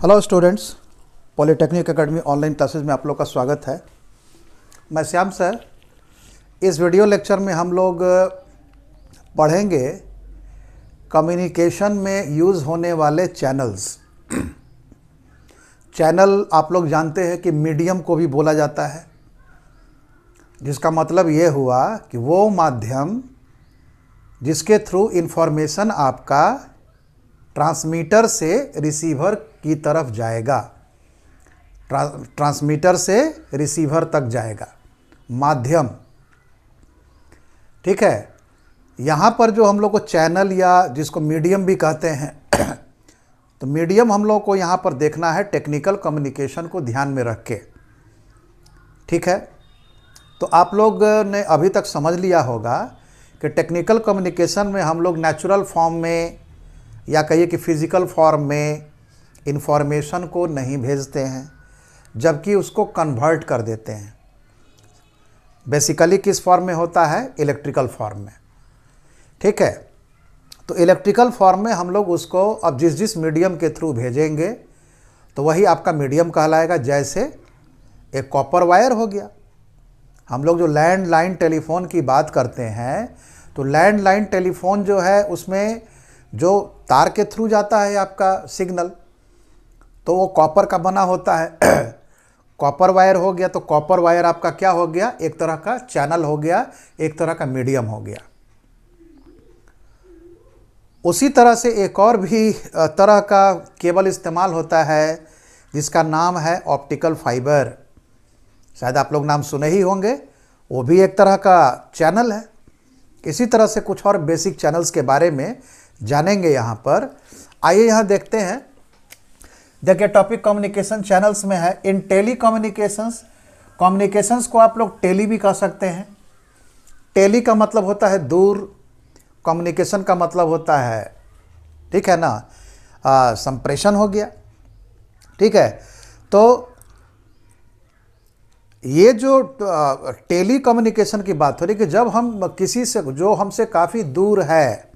Hello students, polytechnic academy online classes में आप लोग का स्वागत है। मैं श्याम सर। इस वीडियो लेक्चर में हम लोग पढ़ेंगे कम्युनिकेशन में यूज़ होने वाले चैनल्स। चैनल आप लोग जानते हैं कि मीडियम को भी बोला जाता है, जिसका मतलब ये हुआ कि वो माध्यम जिसके थ्रू इन्फॉर्मेशन आपका ट्रांसमीटर से रिसीवर की तरफ जाएगा, ट्रांसमीटर से रिसीवर तक जाएगा, माध्यम। ठीक है। यहाँ पर जो हम लोग को चैनल या जिसको मीडियम भी कहते हैं तो मीडियम हम लोग को यहाँ पर देखना है टेक्निकल कम्युनिकेशन को ध्यान में रख के। ठीक है। तो आप लोग ने अभी तक समझ लिया होगा कि टेक्निकल कम्युनिकेशन में हम लोग नेचुरल फॉर्म में या कहिए कि फिज़िकल फॉर्म में इंफॉर्मेशन को नहीं भेजते हैं, जबकि उसको कन्वर्ट कर देते हैं। बेसिकली किस फॉर्म में होता है? इलेक्ट्रिकल फॉर्म में। ठीक है। तो इलेक्ट्रिकल फॉर्म में हम लोग उसको अब जिस मीडियम के थ्रू भेजेंगे तो वही आपका मीडियम कहलाएगा। जैसे एक कॉपर वायर हो गया। हम लोग जो लैंडलाइन टेलीफोन की बात करते हैं तो लैंडलाइन टेलीफोन जो है उसमें जो तार के थ्रू जाता है आपका सिग्नल, तो वो कॉपर का बना होता है। कॉपर वायर हो गया तो कॉपर वायर आपका क्या हो गया? एक तरह का चैनल हो गया, एक तरह का मीडियम हो गया। उसी तरह से एक और भी तरह का केबल इस्तेमाल होता है जिसका नाम है ऑप्टिकल फाइबर। शायद आप लोग नाम सुने ही होंगे। वो भी एक तरह का चैनल है। इसी तरह से कुछ और बेसिक चैनल्स के बारे में जानेंगे यहाँ पर। आइए यहाँ देखते हैं। देखिए, टॉपिक कम्युनिकेशन चैनल्स में है। इन टेली कम्युनिकेशंस, कम्युनिकेशंस को आप लोग टेली भी कह सकते हैं। टेली का मतलब होता है दूर, कम्युनिकेशन का मतलब होता है, ठीक है ना, संप्रेषण हो गया। ठीक है। तो ये जो टेली कम्युनिकेशन की बात हो रही कि जब हम किसी से जो हमसे काफ़ी दूर है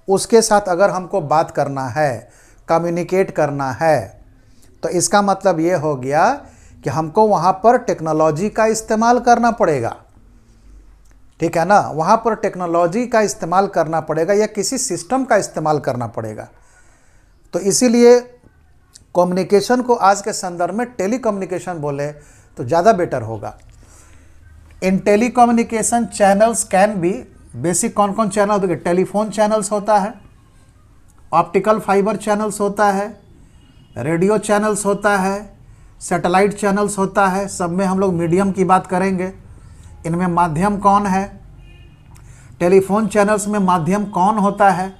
उसके साथ अगर हमको बात करना है, कम्युनिकेट करना है, तो इसका मतलब ये हो गया कि हमको वहाँ पर टेक्नोलॉजी का इस्तेमाल करना पड़ेगा। ठीक है ना, वहाँ पर टेक्नोलॉजी का इस्तेमाल करना पड़ेगा या किसी सिस्टम का इस्तेमाल करना पड़ेगा। तो इसीलिए कम्युनिकेशन को आज के संदर्भ में टेली कम्युनिकेशन बोले तो ज़्यादा बेटर होगा। In telecommunication channels can be, basic कौन कौन चैनल होते हैं? टेलीफोन चैनल्स होता है, ऑप्टिकल फाइबर चैनल्स होता है, रेडियो चैनल्स होता है, सैटेलाइट चैनल्स होता है। सब में हम लोग मीडियम की बात करेंगे। इनमें माध्यम कौन है? टेलीफोन चैनल्स में माध्यम कौन होता है?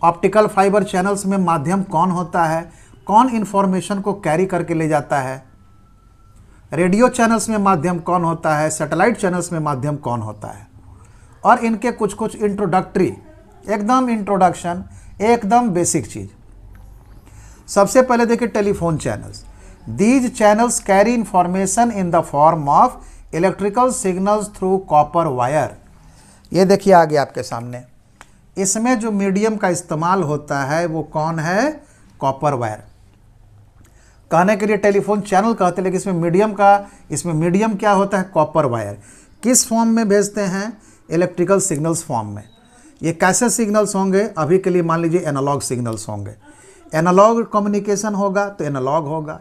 ऑप्टिकल फाइबर चैनल्स में माध्यम कौन होता है? कौन इन्फॉर्मेशन को कैरी करके ले जाता है? रेडियो चैनल्स में माध्यम कौन होता है? सैटेलाइट चैनल्स में माध्यम कौन होता है? और इनके कुछ कुछ इंट्रोडक्टरी, एकदम इंट्रोडक्शन, एकदम बेसिक चीज़। सबसे पहले देखिए telephone channels. These channels carry information in the form of electrical signals through copper wire. ये देखिए आगे आपके सामने। इसमें जो मीडियम का इस्तेमाल होता है वो कौन है? Copper wire. कहने के लिए टेलीफोन चैनल कहते हैं, लेकिन इसमें मीडियम क्या होता है? Copper wire. किस फॉर्म में भेजते हैं? इलेक्ट्रिकल सिग्नल्स फॉर्म में। ये कैसे सिग्नल्स होंगे? अभी के लिए मान लीजिए एनालॉग सिग्नल्स होंगे। एनालॉग कम्युनिकेशन होगा तो एनालॉग होगा,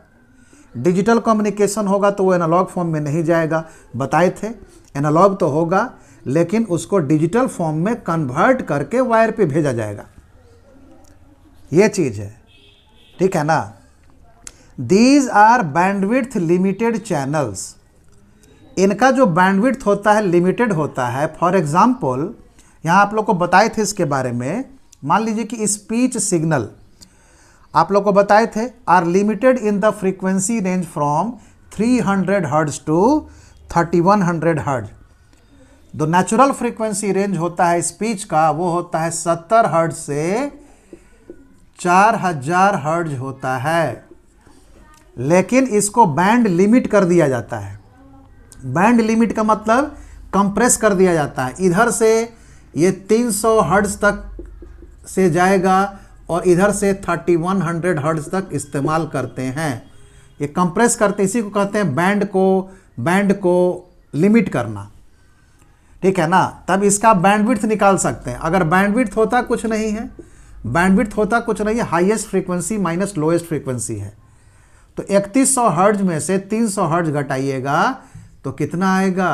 डिजिटल कम्युनिकेशन होगा तो वो एनालॉग फॉर्म में नहीं जाएगा। बताए थे एनालॉग तो होगा लेकिन उसको डिजिटल फॉर्म में कन्वर्ट करके वायर पे भेजा जाएगा। ये चीज़ है। ठीक है ना। These are bandwidth limited channels. इनका जो बैंडविड्थ होता है लिमिटेड होता है। फॉर एग्जाम्पल यहाँ आप लोग को बताए थे इसके बारे में। मान लीजिए कि स्पीच सिग्नल आप लोग को बताए थे are limited in the frequency range from 300 hertz to 3100 hertz. जो नेचुरल फ्रीक्वेंसी रेंज होता है स्पीच का वो होता है 70 हर्ट्ज से 4000 हर्ट्ज होता है। लेकिन इसको बैंड लिमिट कर दिया जाता है। बैंड लिमिट का मतलब कंप्रेस कर दिया जाता है। इधर से ये 300 हर्ट्ज तक से जाएगा और इधर से 3100 हर्ट्ज तक इस्तेमाल करते हैं। ये कंप्रेस करते, इसी को कहते हैं बैंड को लिमिट करना, ठीक है ना। तब इसका बैंडविड्थ निकाल सकते हैं। अगर बैंडविड्थ होता कुछ नहीं है, बैंडविड्थ होता कुछ नहीं है, highest frequency minus lowest frequency है। तो 3100 हर्ट्ज में से 300 हर्ट्ज घटाइएगा तो कितना आएगा,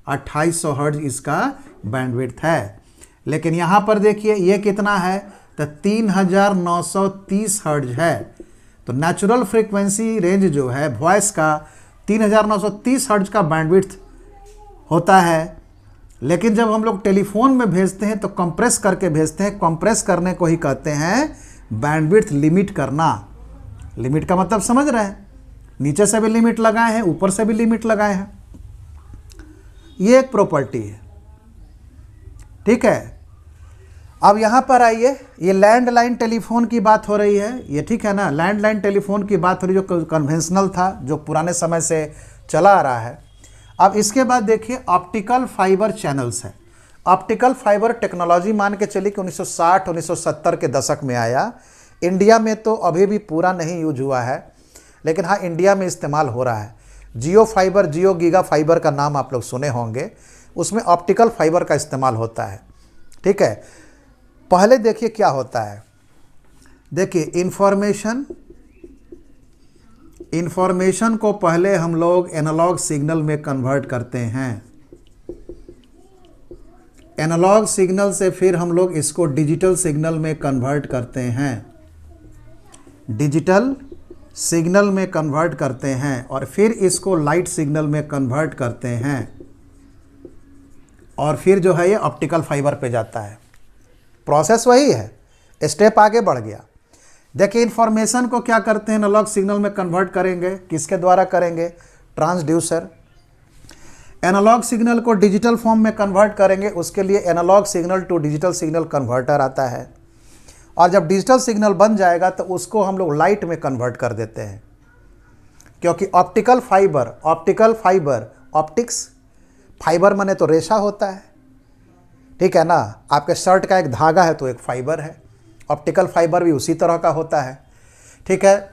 2800 हर्ट्ज इसका बैंडविड्थ है। लेकिन यहाँ पर देखिए ये कितना है, तो 3930 हर्ट्ज है। तो नेचुरल फ्रीक्वेंसी रेंज जो है वॉइस का 3930 हर्ट्ज का बैंडविड्थ होता है। लेकिन जब हम लोग टेलीफोन में भेजते हैं तो कंप्रेस करके भेजते हैं। कंप्रेस करने को ही कहते हैं बैंडविड्थ लिमिट करना। लिमिट का मतलब समझ रहे हैं, नीचे से भी लिमिट लगाए हैं, ऊपर से भी लिमिट लगाए हैं। ये एक प्रॉपर्टी है, ठीक है। अब यहाँ पर आइए, ये लैंडलाइन टेलीफोन की बात हो रही है, ये ठीक है ना। लैंडलाइन टेलीफोन की बात हो रही है, जो कन्वेंशनल था, जो पुराने समय से चला आ रहा है। अब इसके बाद देखिए ऑप्टिकल फाइबर चैनल्स है। ऑप्टिकल फाइबर टेक्नोलॉजी मान के चलिए कि 1960-1970 के दशक में आया। इंडिया में तो अभी भी पूरा नहीं यूज हुआ है, लेकिन हाँ इंडिया में इस्तेमाल हो रहा है। जियो फाइबर, जियो गीगा फाइबर का नाम आप लोग सुने होंगे, उसमें ऑप्टिकल फाइबर का इस्तेमाल होता है, ठीक है। पहले देखिए क्या होता है, देखिए इंफॉर्मेशन को पहले हम लोग एनालॉग सिग्नल में कन्वर्ट करते हैं। एनालॉग सिग्नल से फिर हम लोग इसको डिजिटल सिग्नल में कन्वर्ट करते हैं। डिजिटल सिग्नल में कन्वर्ट करते हैं और फिर इसको लाइट सिग्नल में कन्वर्ट करते हैं और फिर जो है ये ऑप्टिकल फाइबर पे जाता है। प्रोसेस वही है, स्टेप आगे बढ़ गया। देखिए इंफॉर्मेशन को क्या करते हैं, एनालॉग सिग्नल में कन्वर्ट करेंगे, किसके द्वारा करेंगे, ट्रांसड्यूसर। एनालॉग सिग्नल को डिजिटल फॉर्म में कन्वर्ट करेंगे, उसके लिए analogue signal to digital signal converter आता है। और जब डिजिटल सिग्नल बन जाएगा तो उसको हम लोग लाइट में कन्वर्ट कर देते हैं, क्योंकि ऑप्टिकल फाइबर ऑप्टिक्स, फाइबर माने तो रेशा होता है, ठीक है ना। आपके शर्ट का एक धागा है तो एक फाइबर है, ऑप्टिकल फाइबर भी उसी तरह का होता है, ठीक है।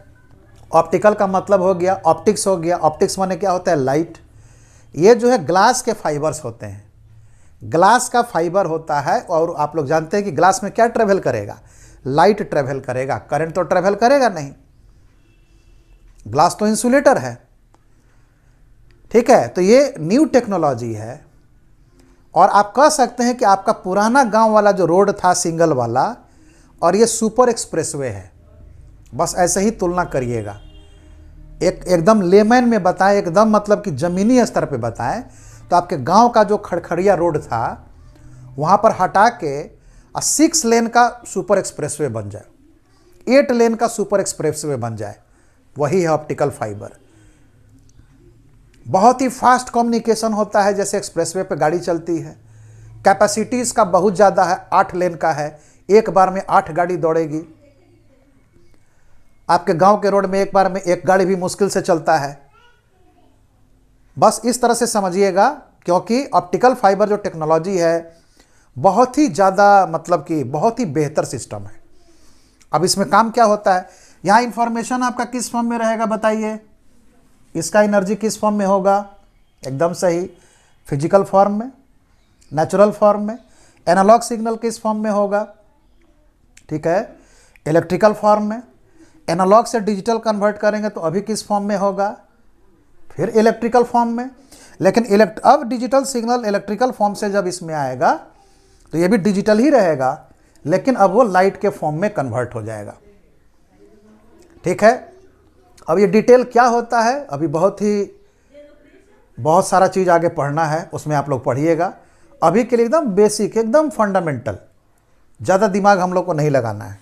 ऑप्टिकल का मतलब हो गया, ऑप्टिक्स हो गया। ऑप्टिक्स माने क्या होता है, लाइट। ये जो है ग्लास के फाइबर्स होते हैं, ग्लास का फाइबर होता है। और आप लोग जानते हैं कि ग्लास में क्या ट्रेवल करेगा, लाइट ट्रेवल करेगा, करंट तो ट्रेवल करेगा नहीं। ग्लास तो इंसुलेटर है, ठीक है। तो ये न्यू टेक्नोलॉजी है। और आप कह सकते हैं कि आपका पुराना गांव वाला जो रोड था सिंगल वाला, और ये सुपर एक्सप्रेसवे है। बस ऐसे ही तुलना करिएगा, एकदम लेमैन में बताएं, एकदम मतलब कि ज़मीनी स्तर पे बताएं, तो आपके गांव का जो खड़खड़िया रोड था वहाँ पर हटा के 6 लेन का सुपर एक्सप्रेसवे बन जाए, 8 लेन का सुपर एक्सप्रेसवे बन जाए, वही है ऑप्टिकल फाइबर। बहुत ही फास्ट कम्युनिकेशन होता है, जैसे एक्सप्रेसवे पे गाड़ी चलती है। कैपेसिटी इसका बहुत ज़्यादा है, 8 लेन का है, एक बार में 8 गाड़ी दौड़ेगी। आपके गांव के रोड में एक बार में 1 गाड़ी भी मुश्किल से चलता है। बस इस तरह से समझिएगा, क्योंकि ऑप्टिकल फाइबर जो टेक्नोलॉजी है बहुत ही ज़्यादा मतलब कि बहुत ही बेहतर सिस्टम है। अब इसमें काम क्या होता है, यहाँ इंफॉर्मेशन आपका किस फॉर्म में रहेगा बताइए, इसका एनर्जी किस फॉर्म में होगा, एकदम सही, फिजिकल फॉर्म में, नेचुरल फॉर्म में। एनालॉग सिग्नल किस फॉर्म में होगा, ठीक है, इलेक्ट्रिकल फॉर्म में। एनालॉग से डिजिटल कन्वर्ट करेंगे तो अभी किस फॉर्म में होगा, फिर इलेक्ट्रिकल फॉर्म में। लेकिन अब डिजिटल सिग्नल इलेक्ट्रिकल फॉर्म से जब इसमें आएगा तो ये भी डिजिटल ही रहेगा, लेकिन अब वो लाइट के फॉर्म में कन्वर्ट हो जाएगा, ठीक है। अब ये डिटेल क्या होता है, अभी बहुत सारा चीज़ आगे पढ़ना है, उसमें आप लोग पढ़िएगा। अभी के लिए एकदम बेसिक, एकदम फंडामेंटल, ज़्यादा दिमाग हम लोग को नहीं लगाना है,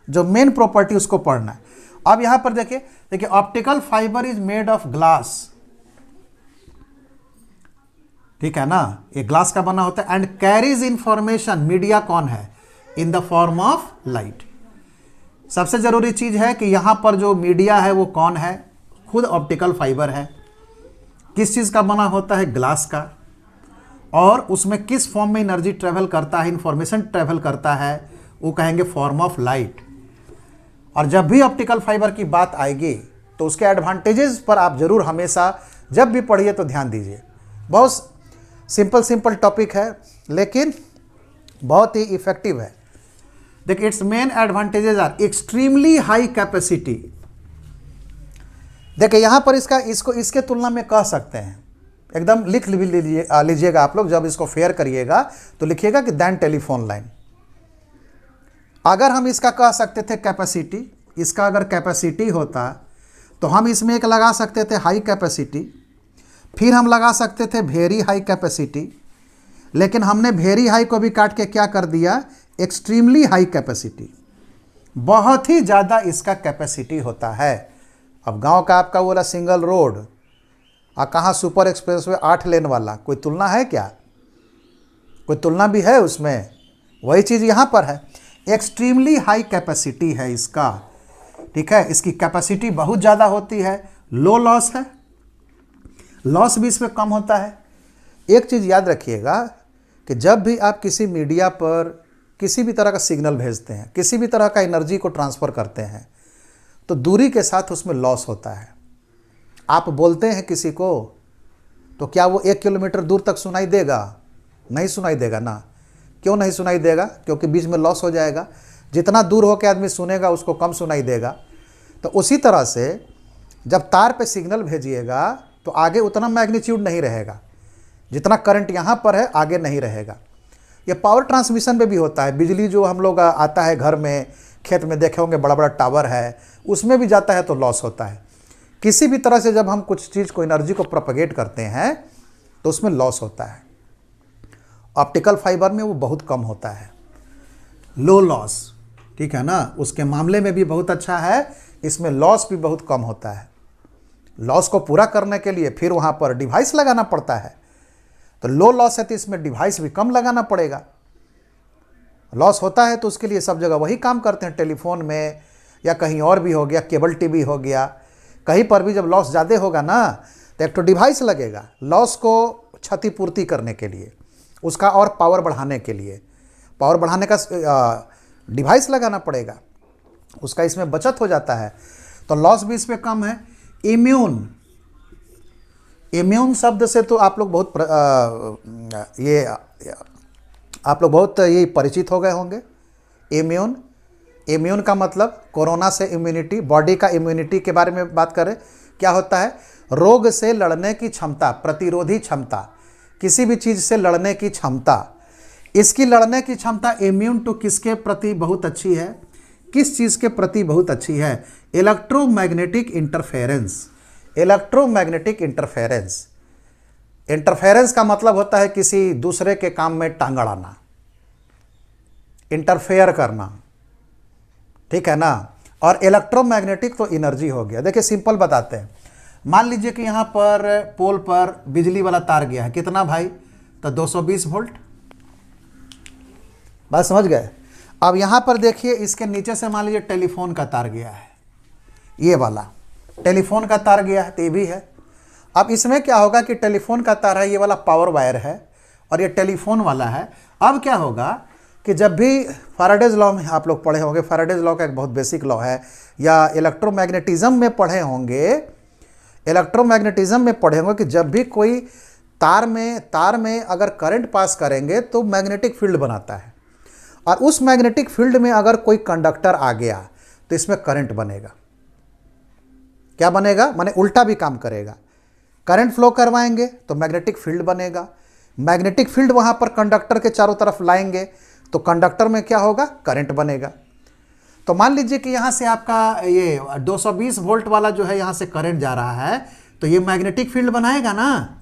जो मेन प्रॉपर्टी उसको पढ़ना है। अब यहाँ पर देखिए optical fibre is made of glass, ठीक है ना, ये ग्लास का बना होता है। एंड कैरीज इंफॉर्मेशन, मीडिया कौन है, इन द फॉर्म ऑफ लाइट। सबसे जरूरी चीज है कि यहां पर जो मीडिया है वो कौन है, खुद ऑप्टिकल फाइबर है। किस चीज का बना होता है, ग्लास का। और उसमें किस फॉर्म में एनर्जी ट्रेवल करता है, इंफॉर्मेशन ट्रेवल करता है, वो कहेंगे फॉर्म ऑफ लाइट। और जब भी ऑप्टिकल फाइबर की बात आएगी तो उसके एडवांटेजेस पर आप जरूर हमेशा जब भी पढ़िए तो ध्यान दीजिए। बहुत सिंपल टॉपिक है लेकिन बहुत ही इफेक्टिव है। देखिए, its main advantages are extremely high capacity. देखिए यहां पर इसके तुलना में कह सकते हैं, एकदम लिख लीजिएगा आप लोग, जब इसको फेयर करिएगा तो लिखिएगा कि दैन टेलीफोन लाइन। अगर हम इसका कह सकते थे कैपेसिटी, इसका अगर कैपेसिटी होता तो हम इसमें एक लगा सकते थे हाई कैपेसिटी, फिर हम लगा सकते थे वेरी हाई कैपेसिटी, लेकिन हमने वेरी हाई को भी काट के क्या कर दिया, एक्सट्रीमली हाई कैपेसिटी। बहुत ही ज़्यादा इसका कैपेसिटी होता है। अब गांव का आपका वाला सिंगल रोड और कहाँ सुपर एक्सप्रेसवे 8 लेन वाला, कोई तुलना है क्या? कोई तुलना भी है उसमें? वही चीज़ यहाँ पर है, एक्सट्रीमली हाई कैपेसिटी है इसका। ठीक है, इसकी कैपेसिटी बहुत ज़्यादा होती है, लो लॉस है, लॉस भी इसमें कम होता है। एक चीज़ याद रखिएगा कि जब भी आप किसी मीडिया पर किसी भी तरह का सिग्नल भेजते हैं, किसी भी तरह का एनर्जी को ट्रांसफ़र करते हैं, तो दूरी के साथ उसमें लॉस होता है। आप बोलते हैं किसी को तो क्या वो 1 किलोमीटर दूर तक सुनाई देगा? नहीं सुनाई देगा ना। क्यों नहीं सुनाई देगा? क्योंकि बीच में लॉस हो जाएगा। जितना दूर होकर आदमी सुनेगा उसको कम सुनाई देगा। तो उसी तरह से जब तार पे सिग्नल भेजिएगा तो आगे उतना मैग्नीट्यूड नहीं रहेगा, जितना करंट यहाँ पर है आगे नहीं रहेगा। ये पावर ट्रांसमिशन में भी होता है। बिजली जो हम लोग आता है घर में, खेत में देखे होंगे बड़ा बड़ा टावर है, उसमें भी जाता है तो लॉस होता है। किसी भी तरह से जब हम कुछ चीज़ को, एनर्जी को प्रोपगेट करते हैं तो उसमें लॉस होता है। ऑप्टिकल फाइबर में वो बहुत कम होता है, लो लॉस। ठीक है ना, उसके मामले में भी बहुत अच्छा है, इसमें लॉस भी बहुत कम होता है। लॉस को पूरा करने के लिए फिर वहाँ पर डिवाइस लगाना पड़ता है, तो लो लॉस है तो इसमें डिवाइस भी कम लगाना पड़ेगा। लॉस होता है तो उसके लिए सब जगह वही काम करते हैं, टेलीफोन में या कहीं और भी हो गया, केबल टीवी हो गया, कहीं पर भी जब लॉस ज़्यादा होगा ना तो एक तो डिवाइस लगेगा लॉस को क्षतिपूर्ति करने के लिए, उसका और पावर बढ़ाने के लिए। पावर बढ़ाने का डिवाइस लगाना पड़ेगा, उसका इसमें बचत हो जाता है, तो लॉस भी इसमें कम है। इम्यून शब्द से तो आप लोग बहुत ये परिचित हो गए होंगे। इम्यून का मतलब कोरोना से इम्यूनिटी, बॉडी का इम्यूनिटी के बारे में बात करें, क्या होता है? रोग से लड़ने की क्षमता, प्रतिरोधी क्षमता, किसी भी चीज़ से लड़ने की क्षमता। इसकी लड़ने की क्षमता इम्यून टू किसके प्रति बहुत अच्छी है? किस चीज़ के प्रति बहुत अच्छी है? Electromagnetic interference. Electromagnetic interference, interference का मतलब होता है किसी दूसरे के काम में टांग अड़ाना, इंटरफेयर करना। ठीक है ना। और इलेक्ट्रोमैग्नेटिक तो एनर्जी हो गया। देखिए सिंपल बताते हैं, मान लीजिए कि यहाँ पर पोल पर बिजली वाला तार गया है, कितना भाई? तो 220 वोल्ट। बात समझ गए? अब यहाँ पर देखिए, इसके नीचे से मान लीजिए टेलीफोन का तार गया है, ये वाला टेलीफोन का तार गया है, तो ये भी है। अब इसमें क्या होगा कि टेलीफोन का तार है, ये वाला पावर वायर है और ये टेलीफोन वाला है। अब क्या होगा कि जब भी फैराडेज लॉ में आप लोग पढ़े होंगे, फैराडेज लॉ का एक बहुत बेसिक लॉ है, या इलेक्ट्रोमैग्नेटिज्म में पढ़े होंगे, इलेक्ट्रोमैग्नेटिज्म में पढ़े होंगे कि जब भी कोई तार में अगर करंट पास करेंगे तो मैग्नेटिक फील्ड बनाता है, और उस मैग्नेटिक फील्ड में अगर कोई कंडक्टर आ गया तो इसमें करंट बनेगा। क्या बनेगा? माने उल्टा भी काम करेगा। करंट फ्लो करवाएंगे तो मैग्नेटिक फील्ड बनेगा, मैग्नेटिक फील्ड वहां पर कंडक्टर के चारों तरफ लाएंगे तो कंडक्टर में क्या होगा? करंट बनेगा। तो मान लीजिए कि यहाँ से आपका ये 220 वोल्ट वाला जो है यहाँ से करंट जा रहा है, तो ये मैग्नेटिक फील्ड बनाएगा ना,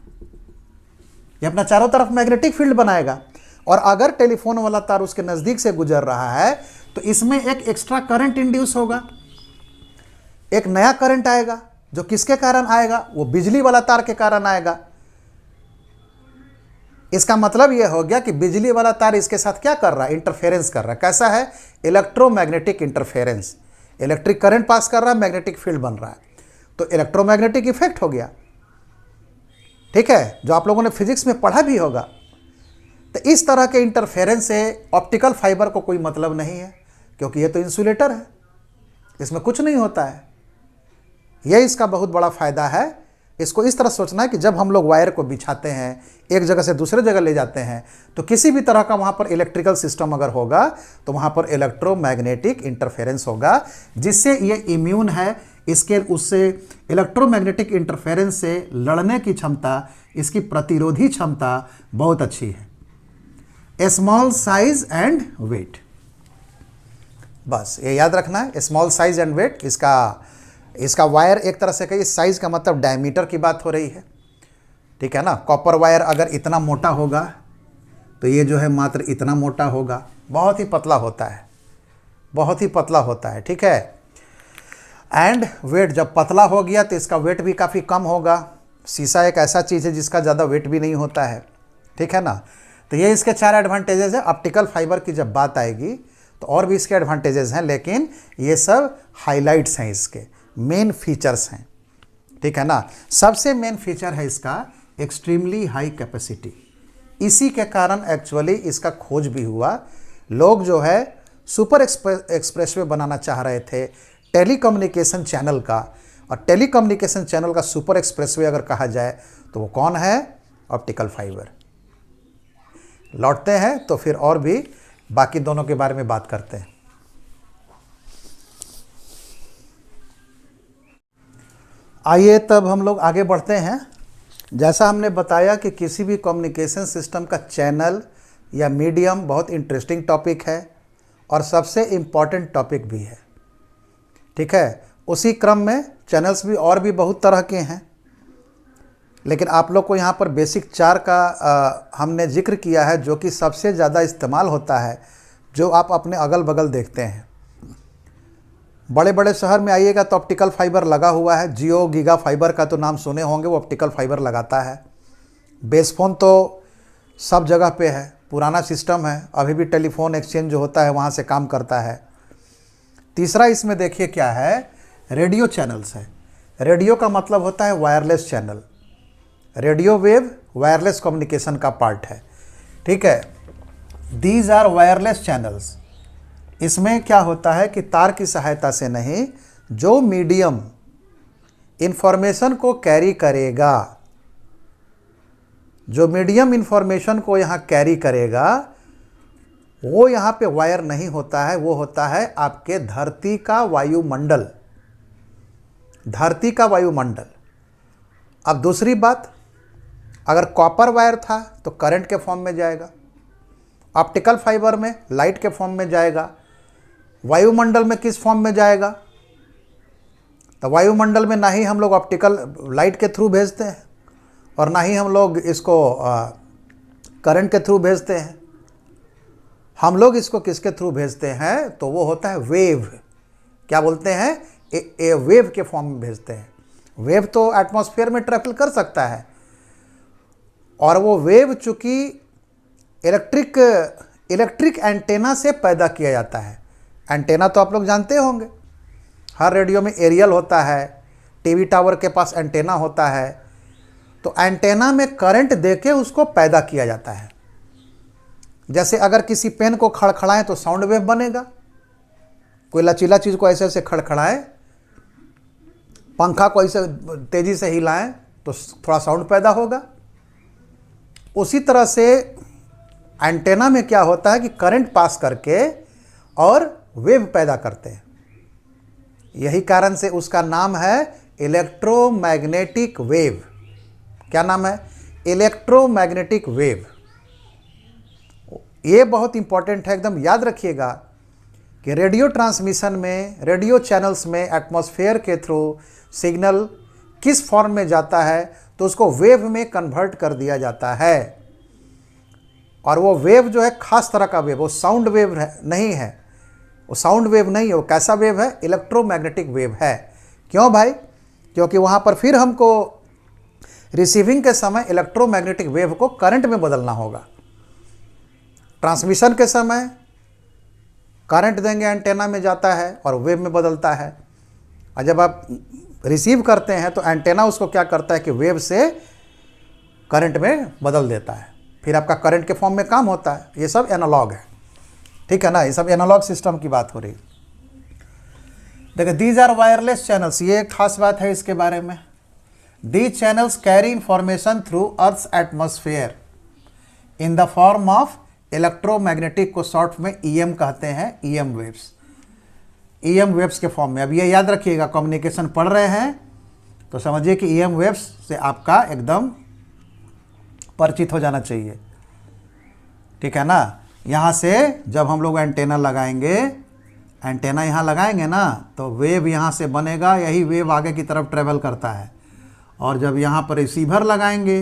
ये अपना चारों तरफ मैग्नेटिक फील्ड बनाएगा। और अगर टेलीफोन वाला तार उसके नज़दीक से गुजर रहा है तो इसमें एक एक्स्ट्रा करंट इंड्यूस होगा, एक नया करंट आएगा, जो किसके कारण आएगा? वो बिजली वाला तार के कारण आएगा। इसका मतलब यह हो गया कि बिजली वाला तार इसके साथ क्या कर रहा है? इंटरफेरेंस कर रहा है। कैसा है? Electromagnetic interference. Electric current pass कर रहा है, मैग्नेटिक फील्ड बन रहा है, तो इलेक्ट्रोमैग्नेटिक इफेक्ट हो गया। ठीक है, जो आप लोगों ने फिजिक्स में पढ़ा भी होगा। तो इस तरह के इंटरफेरेंस से ऑप्टिकल फाइबर को कोई मतलब नहीं है, क्योंकि ये तो इंसुलेटर है। इसमें कुछ नहीं होता है। यह इसका बहुत बड़ा फ़ायदा है। इसको इस तरह सोचना है कि जब हम लोग वायर को बिछाते हैं, एक जगह से दूसरे जगह ले जाते हैं, तो किसी भी तरह का वहाँ पर इलेक्ट्रिकल सिस्टम अगर होगा तो वहाँ पर इलेक्ट्रोमैग्नेटिक इंटरफेरेंस होगा, जिससे ये इम्यून है। इसके उससे इलेक्ट्रोमैग्नेटिक इंटरफेरेंस से लड़ने की क्षमता, इसकी प्रतिरोधी क्षमता बहुत अच्छी है। स्मॉल साइज एंड वेट, बस ये याद रखना है, स्मॉल साइज एंड वेट। इसका वायर एक तरह से कहिए, साइज का मतलब डायमीटर की बात हो रही है, ठीक है ना। कॉपर वायर अगर इतना मोटा होगा तो ये जो है मात्र इतना मोटा होगा, बहुत ही पतला होता है, बहुत ही पतला होता है, ठीक है। एंड वेट, जब पतला हो गया तो इसका वेट भी काफ़ी कम होगा। शीशा एक ऐसा चीज़ है जिसका ज़्यादा वेट भी नहीं होता है, ठीक है ना। तो ये इसके 4 एडवांटेजेस है। ऑप्टिकल फाइबर की जब बात आएगी तो और भी इसके एडवांटेजेस हैं, लेकिन ये सब हाइलाइट्स हैं, इसके मेन फीचर्स हैं, ठीक है ना। सबसे मेन फीचर है इसका एक्सट्रीमली हाई कैपेसिटी। इसी के कारण एक्चुअली इसका खोज भी हुआ। लोग जो है सुपर एक्सप्रेसवे बनाना चाह रहे थे टेलीकम्युनिकेशन चैनल का, और टेलीकम्युनिकेशन चैनल का सुपर एक्सप्रेसवे अगर कहा जाए तो वो कौन है? Optical fibre. लौटते हैं तो फिर और भी बाकी दोनों के बारे में बात करते हैं। आइए तब हम लोग आगे बढ़ते हैं। जैसा हमने बताया कि किसी भी कम्युनिकेशन सिस्टम का चैनल या मीडियम बहुत इंटरेस्टिंग टॉपिक है और सबसे इम्पॉर्टेंट टॉपिक भी है, ठीक है। उसी क्रम में चैनल्स भी और भी बहुत तरह के हैं, लेकिन आप लोग को यहाँ पर बेसिक 4 का हमने जिक्र किया है, जो कि सबसे ज़्यादा इस्तेमाल होता है, जो आप अपने अगल बगल देखते हैं। बड़े बड़े शहर में आइएगा तो ऑप्टिकल फाइबर लगा हुआ है। जियो गीगा फाइबर का तो नाम सुने होंगे, वो ऑप्टिकल फाइबर लगाता है। बेस फ़ोन तो सब जगह पे है, पुराना सिस्टम है, अभी भी टेलीफोन एक्सचेंज जो होता है वहाँ से काम करता है। तीसरा इसमें देखिए क्या है, रेडियो चैनल्स है। रेडियो का मतलब होता है wireless channel. Radio wave wireless communication का पार्ट है, ठीक है। These are wireless channels. इसमें क्या होता है कि तार की सहायता से नहीं, जो मीडियम इंफॉर्मेशन को कैरी करेगा, जो मीडियम इंफॉर्मेशन को यहाँ कैरी करेगा, वो यहाँ पे वायर नहीं होता है, वो होता है आपके धरती का वायुमंडल, धरती का वायुमंडल। अब दूसरी बात, अगर कॉपर वायर था तो करंट के फॉर्म में जाएगा, ऑप्टिकल फाइबर में लाइट के फॉर्म में जाएगा। वायुमंडल में किस फॉर्म में जाएगा? तो वायुमंडल में ना ही हम लोग ऑप्टिकल लाइट के थ्रू भेजते हैं और ना ही हम लोग इसको करंट के थ्रू भेजते हैं। हम लोग इसको किसके थ्रू भेजते हैं? तो वो होता है वेव। क्या बोलते हैं? ए वेव के फॉर्म में भेजते हैं। वेव तो एटमॉस्फेयर में ट्रैवल कर सकता है, और वो वेव चूंकि इलेक्ट्रिक एंटेना से पैदा किया जाता है। एंटेना तो आप लोग जानते होंगे, हर रेडियो में एरियल होता है, टीवी टावर के पास एंटेना होता है। तो एंटेना में करंट देके उसको पैदा किया जाता है। जैसे अगर किसी पेन को खड़खड़ाएं तो साउंड वेव बनेगा, कोई लचीला चीज़ को ऐसे ऐसे खड़खड़ाएं, पंखा को ऐसे तेज़ी से हिलाएं तो थोड़ा साउंड पैदा होगा। उसी तरह से एंटेना में क्या होता है कि करंट पास करके और वेव पैदा करते हैं। यही कारण से उसका नाम है इलेक्ट्रोमैग्नेटिक वेव। क्या नाम है? Electromagnetic wave. ये बहुत इंपॉर्टेंट है, एकदम याद रखिएगा कि रेडियो ट्रांसमिशन में, रेडियो चैनल्स में एटमॉस्फेयर के थ्रू सिग्नल किस फॉर्म में जाता है तो उसको वेव में कन्वर्ट कर दिया जाता है। और वो वेव जो है खास तरह का वेव, वो साउंड वेव नहीं है, वो साउंड वेव नहीं है। वो कैसा वेव है? इलेक्ट्रोमैग्नेटिक वेव है। क्यों भाई? क्योंकि वहाँ पर फिर हमको रिसीविंग के समय इलेक्ट्रोमैग्नेटिक वेव को करंट में बदलना होगा। ट्रांसमिशन के समय करंट देंगे, एंटेना में जाता है और वेव में बदलता है। और जब आप रिसीव करते हैं तो एंटेना उसको क्या करता है कि वेव से करंट में बदल देता है, फिर आपका करंट के फॉर्म में काम होता है। ये सब एनालॉग है, ठीक है ना। ये सब एनालॉग सिस्टम की बात हो रही। देखिए दीज आर वायरलेस चैनल्स, ये एक खास बात है इसके बारे में। These channels carry information through earth's atmosphere in the form of electromagnetic, को शॉर्ट में ईएम कहते हैं, ईएम वेव्स, ईएम वेव्स के फॉर्म में। अब ये याद रखिएगा, कम्युनिकेशन पढ़ रहे हैं तो समझिए कि ईएम वेव्स से आपका एकदम परिचित हो जाना चाहिए, ठीक है ना। यहाँ से जब हम लोग एंटेना लगाएंगे, एंटेना यहाँ लगाएंगे ना, तो वेव यहाँ से बनेगा, यही वेव आगे की तरफ ट्रेवल करता है। और जब यहाँ पर रिसीवर लगाएंगे,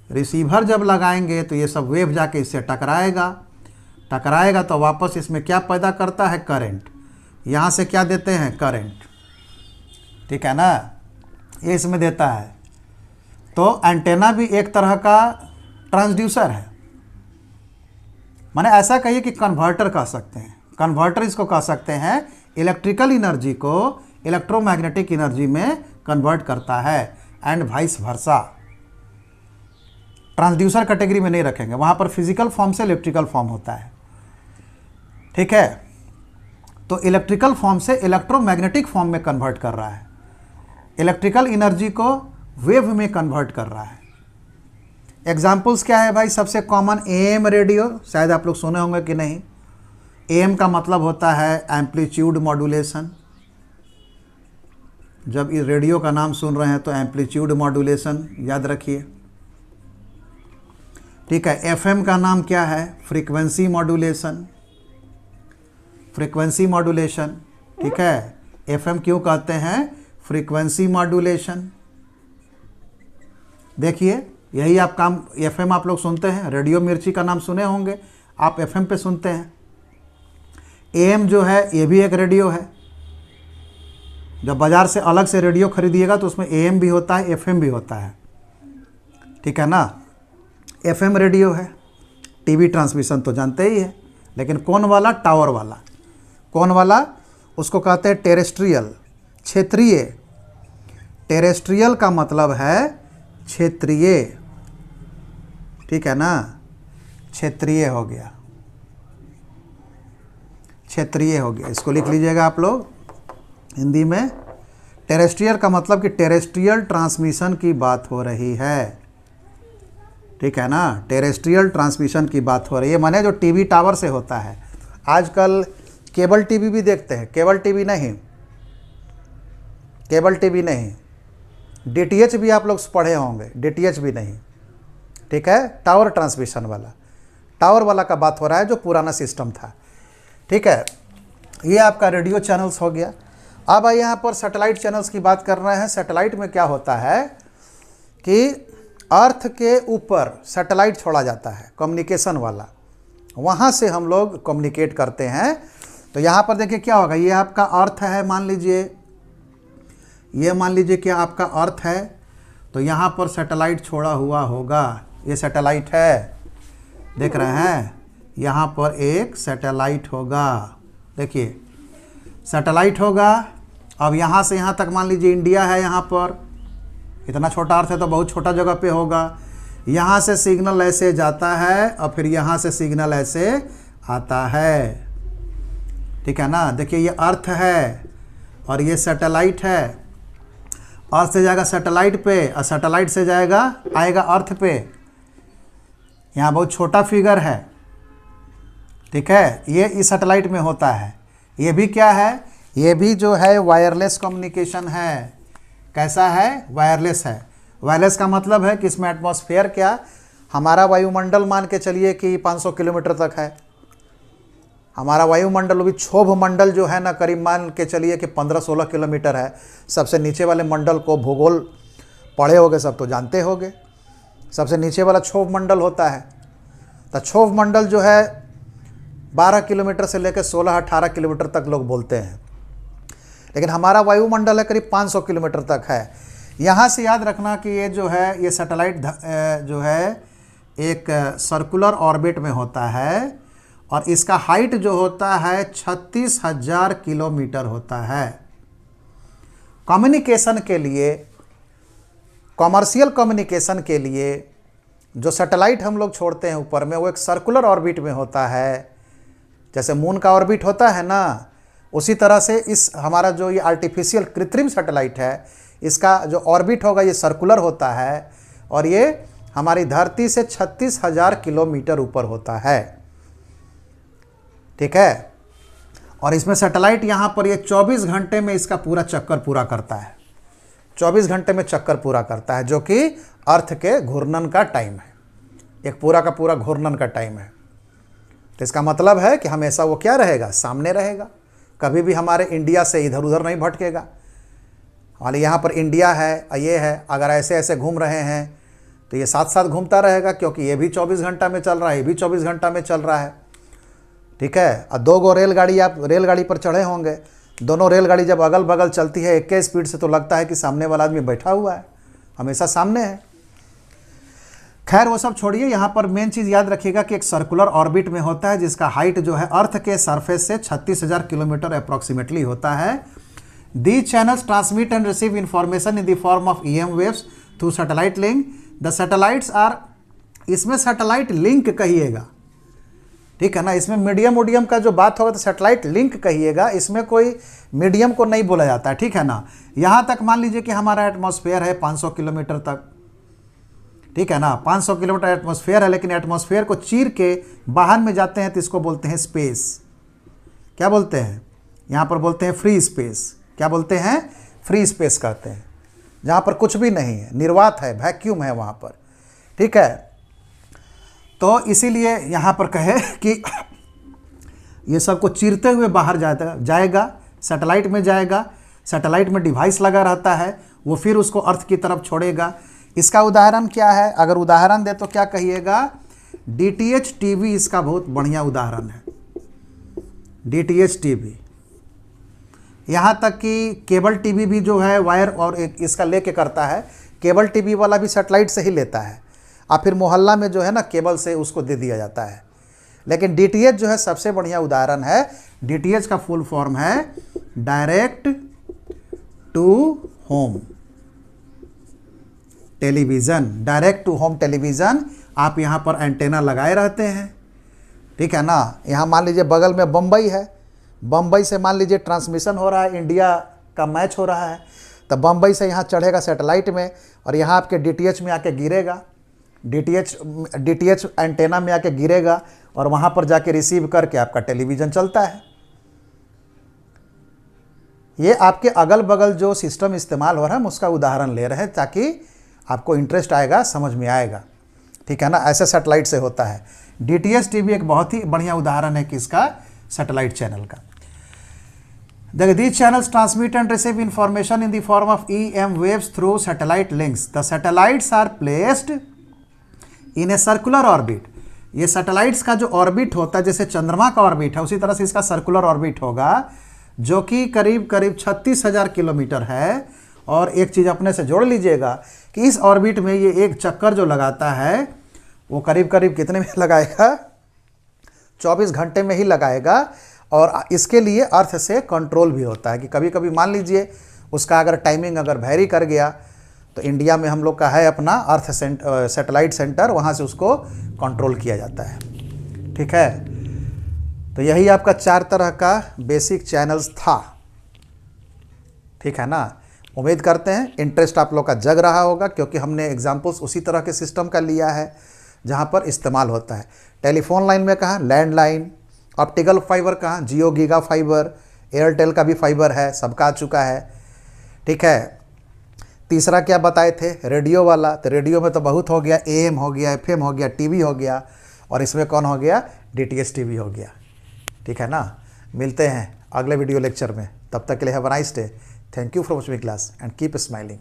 रिसीवर जब लगाएंगे तो ये सब वेव जाके इससे टकराएगा, टकराएगा तो वापस इसमें क्या पैदा करता है, करंट। यहाँ से क्या देते हैं, करंट, ठीक है ना, ये इसमें देता है। तो एंटेना भी एक तरह का ट्रांसड्यूसर है, माने ऐसा कहिए कि कन्वर्टर कह सकते हैं, कन्वर्टर इसको कह सकते हैं। इलेक्ट्रिकल एनर्जी को इलेक्ट्रोमैग्नेटिक एनर्जी में कन्वर्ट करता है, and vice versa. Transducer category में नहीं रखेंगे, वहाँ पर फिजिकल फॉर्म से इलेक्ट्रिकल फॉर्म होता है, ठीक है। तो इलेक्ट्रिकल फॉर्म से इलेक्ट्रोमैग्नेटिक फॉर्म में कन्वर्ट कर रहा है, इलेक्ट्रिकल एनर्जी को वेव में कन्वर्ट कर रहा है। एग्जाम्पल्स क्या है भाई, सबसे कॉमन एएम रेडियो, शायद आप लोग सुने होंगे कि नहीं। एएम का मतलब होता है एम्पलीट्यूड मॉड्यूलेशन। जब इस रेडियो का नाम सुन रहे हैं तो एम्पलीट्यूड मॉड्यूलेशन याद रखिए, ठीक है। एफएम का नाम क्या है, फ्रीक्वेंसी मॉड्यूलेशन, फ्रीक्वेंसी मॉड्यूलेशन, ठीक है। एफएम क्यों कहते हैं, फ्रीक्वेंसी मॉड्यूलेशन। देखिए यही आप काम, एफएम आप लोग सुनते हैं, रेडियो मिर्ची का नाम सुने होंगे आप, एफएम पे सुनते हैं। एएम जो है ये भी एक रेडियो है। जब बाज़ार से अलग से रेडियो खरीदिएगा तो उसमें एएम भी होता है, एफएम भी होता है, ठीक है ना। एफएम रेडियो है, टीवी ट्रांसमिशन तो जानते ही है, लेकिन कौन वाला, टावर वाला, कौन वाला, उसको कहते हैं टेरेस्ट्रियल, क्षेत्रीय। टेरेस्ट्रियल का मतलब है क्षेत्रीय, ठीक है ना, क्षेत्रीय हो गया, क्षेत्रीय हो गया। इसको लिख लीजिएगा आप लोग हिंदी में। टेरेस्ट्रियल का मतलब कि टेरेस्ट्रियल ट्रांसमिशन की बात हो रही है, ठीक है ना, टेरेस्ट्रियल ट्रांसमिशन की बात हो रही है, माने जो टीवी टावर से होता है। आजकल केबल टीवी भी देखते हैं, केबल टीवी नहीं, केबल टीवी नहीं, डीटीएच भी आप लोग पढ़े होंगे, डीटीएच भी नहीं, ठीक है। टावर ट्रांसमिशन वाला, टावर वाला का बात हो रहा है जो पुराना सिस्टम था, ठीक है। ये आपका रेडियो चैनल्स हो गया। अब यहाँ पर सैटेलाइट चैनल्स की बात कर रहे हैं। सैटेलाइट में क्या होता है कि अर्थ के ऊपर सैटेलाइट छोड़ा जाता है, कम्युनिकेशन वाला, वहाँ से हम लोग कम्युनिकेट करते हैं। तो यहाँ पर देखिए क्या होगा, ये आपका अर्थ है, मान लीजिए, ये मान लीजिए कि आपका अर्थ है, तो यहाँ पर सैटेलाइट छोड़ा हुआ होगा, ये सैटेलाइट है, देख रहे हैं, यहाँ पर एक सैटेलाइट होगा, देखिए सैटेलाइट होगा। अब यहाँ से यहाँ तक मान लीजिए इंडिया है, यहाँ पर इतना छोटा अर्थ है तो बहुत छोटा जगह पे होगा। यहाँ से सिग्नल ऐसे जाता है और फिर यहाँ से सिग्नल ऐसे आता है, ठीक है ना। देखिए ये अर्थ है और ये सैटेलाइट है, अर्थ से जाएगा सैटेलाइट पे और सैटेलाइट से जाएगा, आएगा अर्थ पे। यहाँ बहुत छोटा फिगर है, ठीक है, ये इस सैटेलाइट में होता है। ये भी क्या है, ये भी जो है वायरलेस कम्युनिकेशन है। कैसा है, वायरलेस है। वायरलेस का मतलब है कि इसमें एटमॉस्फेयर क्या, हमारा वायुमंडल मान के चलिए कि 500 किलोमीटर तक है हमारा वायुमंडल। अभी क्षोभ मंडल जो है ना, करीब मान के चलिए कि 15-16 किलोमीटर है। सबसे नीचे वाले मंडल को भूगोल पढ़े होगे सब तो जानते होगे, सबसे नीचे वाला क्षोभ मंडल होता है। तो क्षोभ मंडल जो है 12 किलोमीटर से लेकर 16-18 किलोमीटर तक लोग बोलते हैं, लेकिन हमारा वायुमंडल है करीब 500 किलोमीटर तक है। यहाँ से याद रखना कि ये जो है, ये सैटेलाइट जो है एक सर्कुलर ऑर्बिट में होता है और इसका हाइट जो होता है 36,000 किलोमीटर होता है। कम्युनिकेशन के लिए, कॉमर्शियल कम्युनिकेशन के लिए जो सैटेलाइट हम लोग छोड़ते हैं ऊपर में, वो एक सर्कुलर ऑर्बिट में होता है। जैसे मून का ऑर्बिट होता है ना, उसी तरह से इस हमारा जो ये आर्टिफिशियल कृत्रिम सैटेलाइट है, इसका जो ऑर्बिट होगा ये सर्कुलर होता है और ये हमारी धरती से 36,000 किलोमीटर ऊपर होता है। ठीक है, और इसमें सैटेलाइट यहाँ पर ये 24 घंटे में इसका पूरा चक्कर पूरा करता है, 24 घंटे में चक्कर पूरा करता है, जो कि अर्थ के घूर्णन का टाइम है, एक पूरा का पूरा घूर्णन का टाइम है। तो इसका मतलब है कि हमेशा वो क्या रहेगा, सामने रहेगा, कभी भी हमारे इंडिया से इधर उधर नहीं भटकेगा। हमारे यहाँ पर इंडिया है, ये है, अगर ऐसे ऐसे घूम रहे हैं तो ये साथ साथ घूमता रहेगा, क्योंकि ये भी 24 घंटा में चल रहा है, ये भी 24 घंटा में चल रहा है। ठीक है, और 2 गो रेलगाड़ी, आप रेलगाड़ी पर चढ़े होंगे, दोनों रेलगाड़ी जब अगल बगल चलती है एक के स्पीड से, तो लगता है कि सामने वाला आदमी बैठा हुआ है, हमेशा सामने है। खैर वो सब छोड़िए, यहाँ पर मेन चीज़ याद रखिएगा कि एक सर्कुलर ऑर्बिट में होता है, जिसका हाइट जो है अर्थ के सरफेस से 36,000 किलोमीटर अप्रॉक्सीमेटली होता है। These channels transmit and receive information in the form of EM waves through satellite link. The satellites are, इसमें सैटेलाइट लिंक कहिएगा, ठीक है ना, इसमें मीडियम का जो बात होगा तो सैटेलाइट लिंक कहिएगा, इसमें कोई मीडियम को नहीं बोला जाता है। ठीक है ना, यहाँ तक मान लीजिए कि हमारा एटमॉस्फेयर है 500 किलोमीटर तक, ठीक है ना, 500 किलोमीटर एटमॉस्फेयर है, लेकिन एटमॉस्फेयर को चीर के बाहर में जाते हैं तो इसको बोलते हैं स्पेस। क्या बोलते हैं, यहाँ पर बोलते हैं फ्री स्पेस। क्या बोलते हैं, फ्री स्पेस कहते हैं, जहाँ पर कुछ भी नहीं है, निर्वात है, वैक्यूम है वहाँ पर। ठीक है, तो इसीलिए यहाँ पर कहे कि ये सबको चीरते हुए बाहर जाएगा, सैटेलाइट में जाएगा, सैटेलाइट में डिवाइस लगा रहता है, वो फिर उसको अर्थ की तरफ छोड़ेगा। इसका उदाहरण क्या है, अगर उदाहरण दे तो क्या कहिएगा, DTH टीवी इसका बहुत बढ़िया उदाहरण है। DTH टीवी, यहाँ तक कि केबल टीवी भी जो है वायर और इसका लेके करता है, केबल टीवी वाला भी सैटेलाइट से ही लेता है, और फिर मोहल्ला में जो है ना केबल से उसको दे दिया जाता है। लेकिन DTH जो है सबसे बढ़िया उदाहरण है। DTH का फुल फॉर्म है direct to home television. Direct to home television, आप यहाँ पर एंटेना लगाए रहते हैं, ठीक है ना। यहाँ मान लीजिए बगल में बम्बई है, बम्बई से मान लीजिए ट्रांसमिशन हो रहा है, इंडिया का मैच हो रहा है, तो बम्बई से यहाँ चढ़ेगा सैटेलाइट में और यहाँ आपके DTH में आके गिरेगा, DTH एंटेना में आके गिरेगा और वहाँ पर जाके रिसीव करके आपका टेलीविज़न चलता है। ये आपके अगल बगल जो सिस्टम इस्तेमाल हो रहा है हम उसका उदाहरण ले रहे हैं, ताकि आपको इंटरेस्ट आएगा, समझ में आएगा, ठीक है ना। ऐसे सैटेलाइट से होता है। DTH टीवी एक बहुत ही बढ़िया उदाहरण है किसका, सैटेलाइट चैनल का। These channels transmit and receive information in the form of EM waves through satellite links. The satellites are placed in a circular orbit. ये सैटेलाइट्स का जो ऑर्बिट होता है, जैसे चंद्रमा का ऑर्बिट है, उसी तरह से इसका सर्कुलर ऑर्बिट होगा, जो कि करीब 36,000 किलोमीटर है। और एक चीज़ अपने से जोड़ लीजिएगा कि इस ऑर्बिट में ये एक चक्कर जो लगाता है वो करीब कितने में लगाएगा, 24 घंटे में ही लगाएगा। और इसके लिए अर्थ से कंट्रोल भी होता है कि कभी कभी मान लीजिए उसका अगर टाइमिंग अगर वैरी कर गया, तो इंडिया में हम लोग का है अपना अर्थ सैटेलाइट सेंटर, वहाँ से उसको कंट्रोल किया जाता है, ठीक है। तो यही आपका 4 तरह का बेसिक चैनल्स था, ठीक है ना। उम्मीद करते हैं इंटरेस्ट आप लोग का जग रहा होगा, क्योंकि हमने एग्जाम्पल्स उसी तरह के सिस्टम का लिया है जहाँ पर इस्तेमाल होता है। टेलीफोन लाइन में कहाँ, लैंडलाइन, ऑप्टिकल फाइबर कहाँ, जियो, गीगा फाइबर, एयरटेल का भी फाइबर है, सबका आ चुका है, ठीक है। तीसरा क्या बताए थे, रेडियो वाला, तो रेडियो में तो बहुत हो गया, AM हो गया, FM हो गया, TV हो गया, और इसमें कौन हो गया, DTH टीवी हो गया, ठीक है ना। मिलते हैं अगले वीडियो लेक्चर में, तब तक के लिए have a nice day. Thank you for watching class and keep smiling.